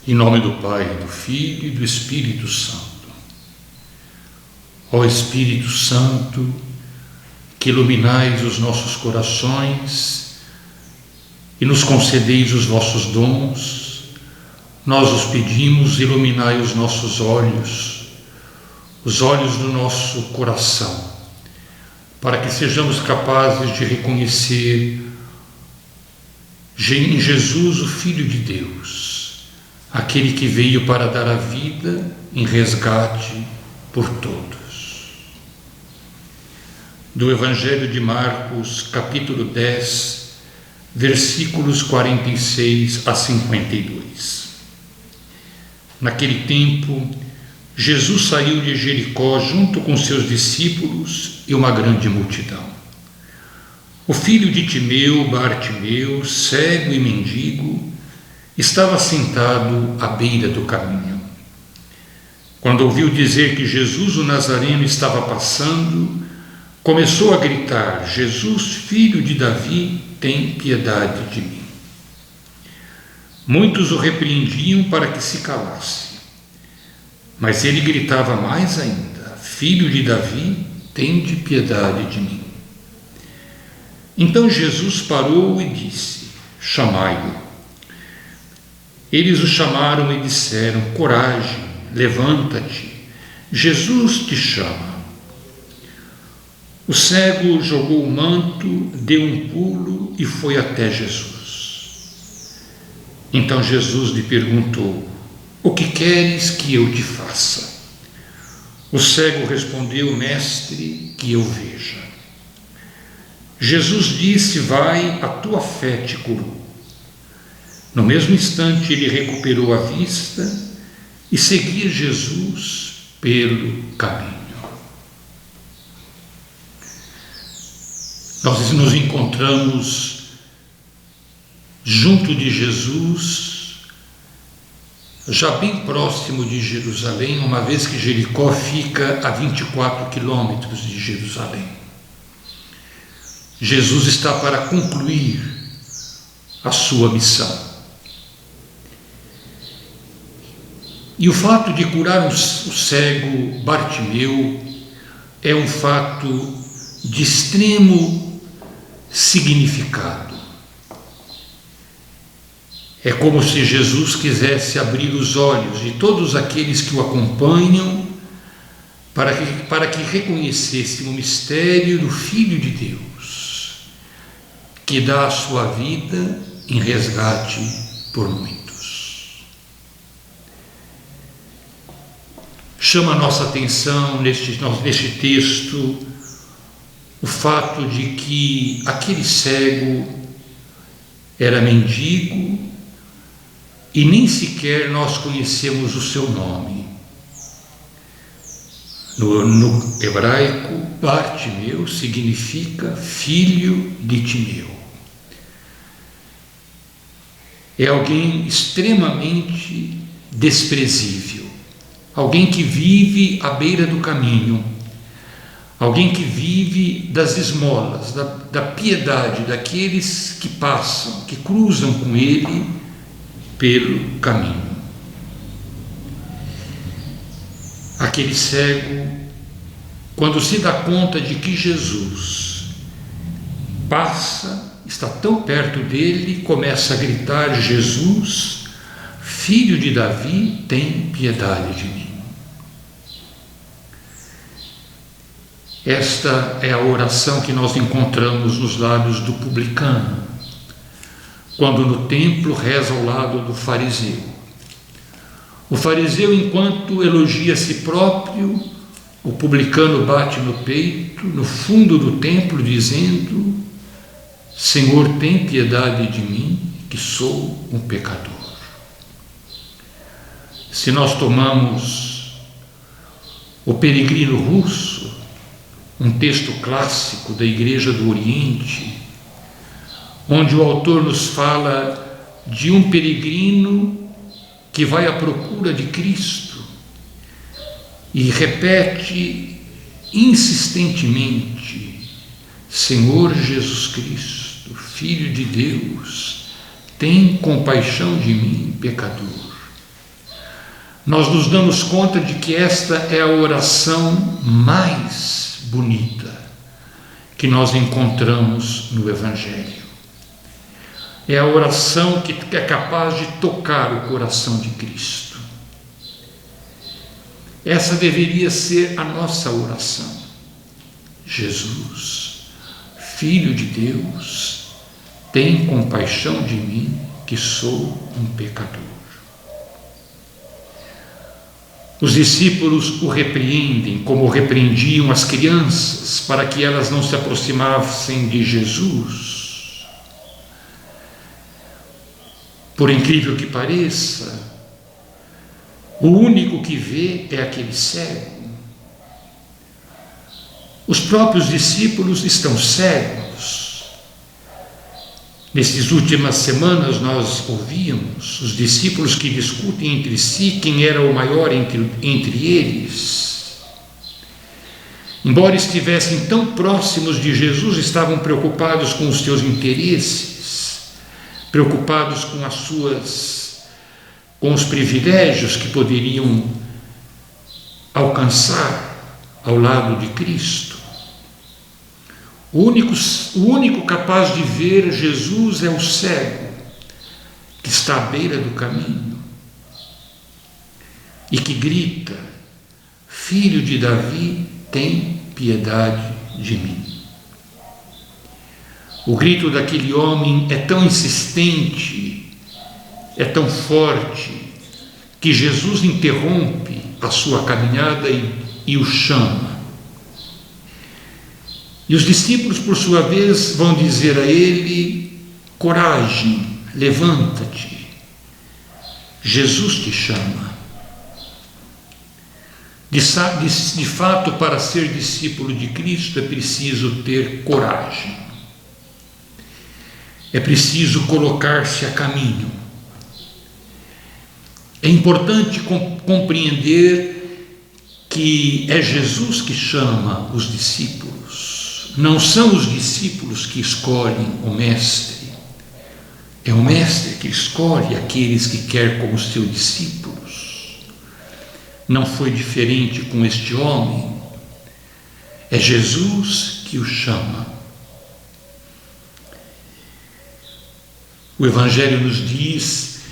Em nome do Pai, do Filho e do Espírito Santo. Ó Espírito Santo, que iluminais os nossos corações e nos concedeis os vossos dons, nós os pedimos, iluminai os nossos olhos, os olhos do nosso coração, para que sejamos capazes de reconhecer em Jesus o Filho de Deus, aquele que veio para dar a vida em resgate por todos. Do Evangelho de Marcos, capítulo 10, versículos 46 a 52. Naquele tempo, Jesus saiu de Jericó junto com seus discípulos e uma grande multidão. O filho de Timeu, Bartimeu, cego e mendigo, estava sentado à beira do caminho. Quando ouviu dizer que Jesus o Nazareno estava passando, começou a gritar: Jesus, filho de Davi, tem piedade de mim. Muitos o repreendiam para que se calasse, mas ele gritava mais ainda: Filho de Davi, tende piedade de mim. Então Jesus parou e disse: Chamai-o. Eles o chamaram e disseram: Coragem, levanta-te, Jesus te chama. O cego jogou o manto, deu um pulo e foi até Jesus. Então Jesus lhe perguntou: O que queres que eu te faça? O cego respondeu: Mestre, que eu veja. Jesus disse: Vai, a tua fé te curou. No mesmo instante ele recuperou a vista e seguia Jesus pelo caminho. Nós nos encontramos junto de Jesus, já bem próximo de Jerusalém, uma vez que Jericó fica a 24 quilômetros de Jerusalém. Jesus está para concluir a sua missão. E o fato de curar o cego Bartimeu é um fato de extremo significado. É como se Jesus quisesse abrir os olhos de todos aqueles que o acompanham para que reconhecessem o mistério do Filho de Deus, que dá a sua vida em resgate por muitos. Chama a nossa atenção neste texto o fato de que aquele cego era mendigo e nem sequer nós conhecemos o seu nome. No hebraico, Bartimeu significa filho de Timeu. É alguém extremamente desprezível, alguém que vive à beira do caminho, alguém que vive das esmolas, da piedade daqueles que passam, que cruzam com ele pelo caminho. Aquele cego, quando se dá conta de que Jesus passa, está tão perto dele, começa a gritar: Jesus, filho de Davi, tem piedade de mim. Esta é a oração que nós encontramos nos lábios do publicano, quando no templo reza ao lado do fariseu. O fariseu, enquanto elogia a si próprio, o publicano bate no peito, no fundo do templo, dizendo: Senhor, tem piedade de mim, que sou um pecador. Se nós tomamos o Peregrino Russo, um texto clássico da Igreja do Oriente, onde o autor nos fala de um peregrino que vai à procura de Cristo e repete insistentemente: Senhor Jesus Cristo, Filho de Deus, tem compaixão de mim, pecador. nós nos damos conta de que esta é a oração mais bonita que nós encontramos no Evangelho. É a oração que é capaz de tocar o coração de Cristo. Essa deveria ser a nossa oração. Jesus, Filho de Deus, tem compaixão de mim, que sou um pecador. Os discípulos o repreendem, como repreendiam as crianças, para que elas não se aproximassem de Jesus. Por incrível que pareça, o único que vê é aquele cego. Os próprios discípulos estão cegos. Nessas últimas semanas nós ouvíamos os discípulos que discutem entre si quem era o maior entre eles. Embora estivessem tão próximos de Jesus, estavam preocupados com os seus interesses, preocupados com os privilégios que poderiam alcançar ao lado de Cristo. O único capaz de ver Jesus é o cego, que está à beira do caminho e que grita: Filho de Davi, tem piedade de mim. O grito daquele homem é tão insistente, é tão forte, que Jesus interrompe a sua caminhada e o chama. E os discípulos, por sua vez, vão dizer a ele: coragem, levanta-te, Jesus te chama. De fato, para ser discípulo de Cristo é preciso ter coragem, é preciso colocar-se a caminho. É importante compreender que é Jesus que chama os discípulos. Não são os discípulos que escolhem o Mestre, é o Mestre que escolhe aqueles que quer como seus discípulos. Não foi diferente com este homem, é Jesus que o chama. O Evangelho nos diz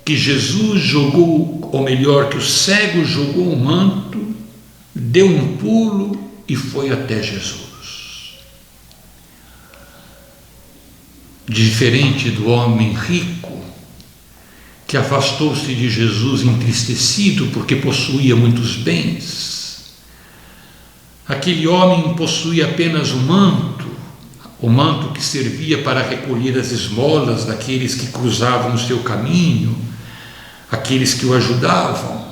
que Jesus jogou, ou melhor, que o cego jogou o manto, deu um pulo e foi até Jesus. Diferente do homem rico, que afastou-se de Jesus entristecido porque possuía muitos bens, aquele homem possuía apenas o manto que servia para recolher as esmolas daqueles que cruzavam o seu caminho, aqueles que o ajudavam.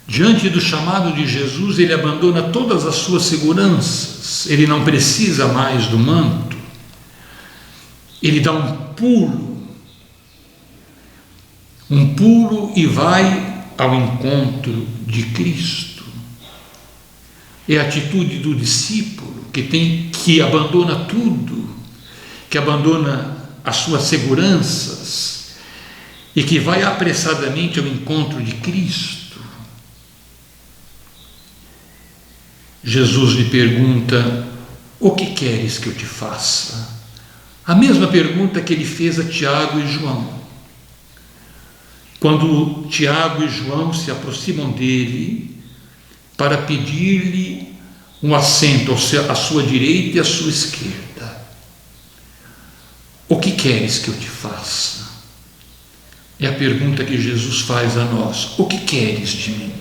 Diante do chamado de Jesus, ele abandona todas as suas seguranças, ele não precisa mais do manto. Ele dá um pulo e vai ao encontro de Cristo. É a atitude do discípulo que abandona tudo, que abandona as suas seguranças e que vai apressadamente ao encontro de Cristo. Jesus lhe pergunta: o que queres que eu te faça? A mesma pergunta que ele fez a Tiago e João. Quando Tiago e João se aproximam dele para pedir-lhe um assento à sua direita e à sua esquerda. O que queres que eu te faça? É a pergunta que Jesus faz a nós. O que queres de mim?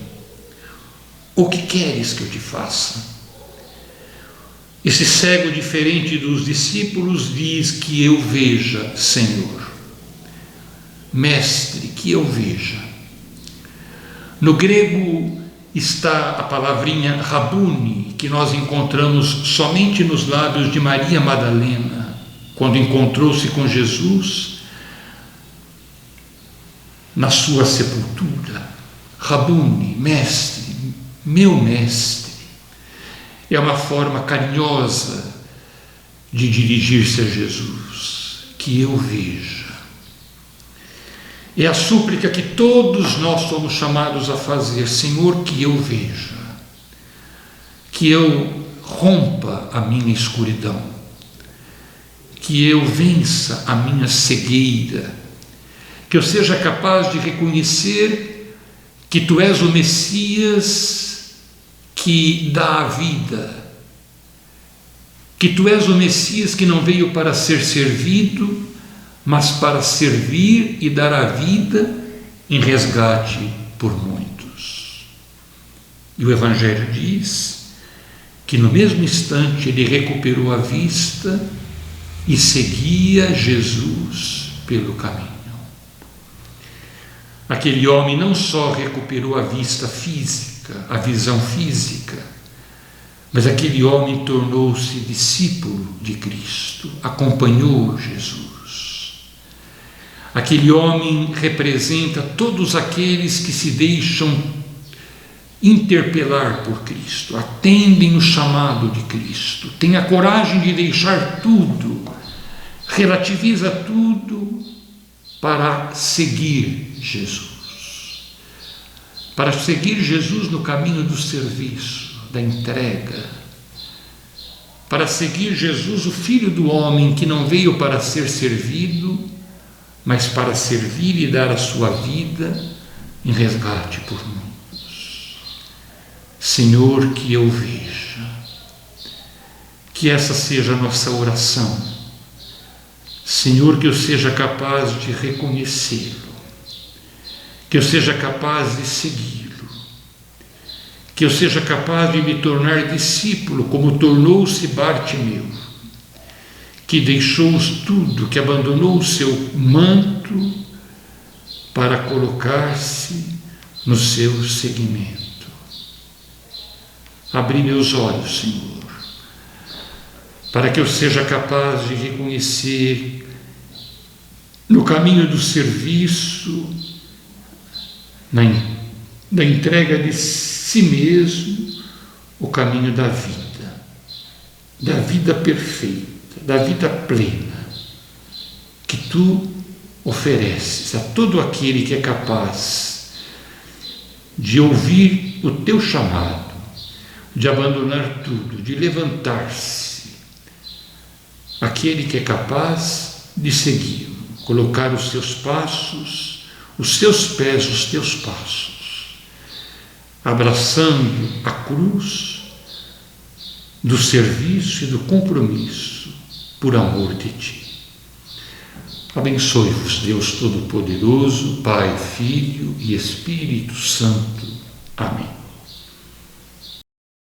O que queres que eu te faça? Esse cego, diferente dos discípulos, diz: que eu veja, Senhor. Mestre, que eu veja. No grego está a palavrinha Rabuni, que nós encontramos somente nos lábios de Maria Madalena, quando encontrou-se com Jesus na sua sepultura. Rabuni, mestre, meu mestre. É uma forma carinhosa de dirigir-se a Jesus. Que eu veja. É a súplica que todos nós somos chamados a fazer. Senhor, que eu veja, que eu rompa a minha escuridão, que eu vença a minha cegueira, que eu seja capaz de reconhecer que Tu és o Messias que dá a vida, que Tu és o Messias que não veio para ser servido, mas para servir e dar a vida em resgate por muitos. E o Evangelho diz que no mesmo instante ele recuperou a vista e seguia Jesus pelo caminho. Aquele homem não só recuperou a vista física, a visão física, mas aquele homem tornou-se discípulo de Cristo, acompanhou Jesus. Aquele homem representa todos aqueles que se deixam interpelar por Cristo, atendem o chamado de Cristo, têm a coragem de deixar tudo, relativiza tudo para seguir Jesus. Para seguir Jesus no caminho do serviço, da entrega. Para seguir Jesus, o Filho do homem, que não veio para ser servido, mas para servir e dar a sua vida em resgate por muitos. Senhor, que eu veja, que essa seja a nossa oração. Senhor, que eu seja capaz de reconhecê-lo, que eu seja capaz de segui-lo, que eu seja capaz de me tornar discípulo, como tornou-se Bartimeu, que deixou tudo, que abandonou o seu manto para colocar-se no seu seguimento. Abri meus olhos, Senhor, para que eu seja capaz de reconhecer no caminho do serviço, na entrega de si mesmo, o caminho da vida perfeita, da vida plena, que Tu ofereces a todo aquele que é capaz de ouvir o Teu chamado, de abandonar tudo, de levantar-se, aquele que é capaz de segui-lo, colocar os seus passos, os seus pés, os teus passos, abraçando a cruz do serviço e do compromisso por amor de Ti. Abençoe-vos, Deus Todo-Poderoso, Pai, Filho e Espírito Santo. Amém.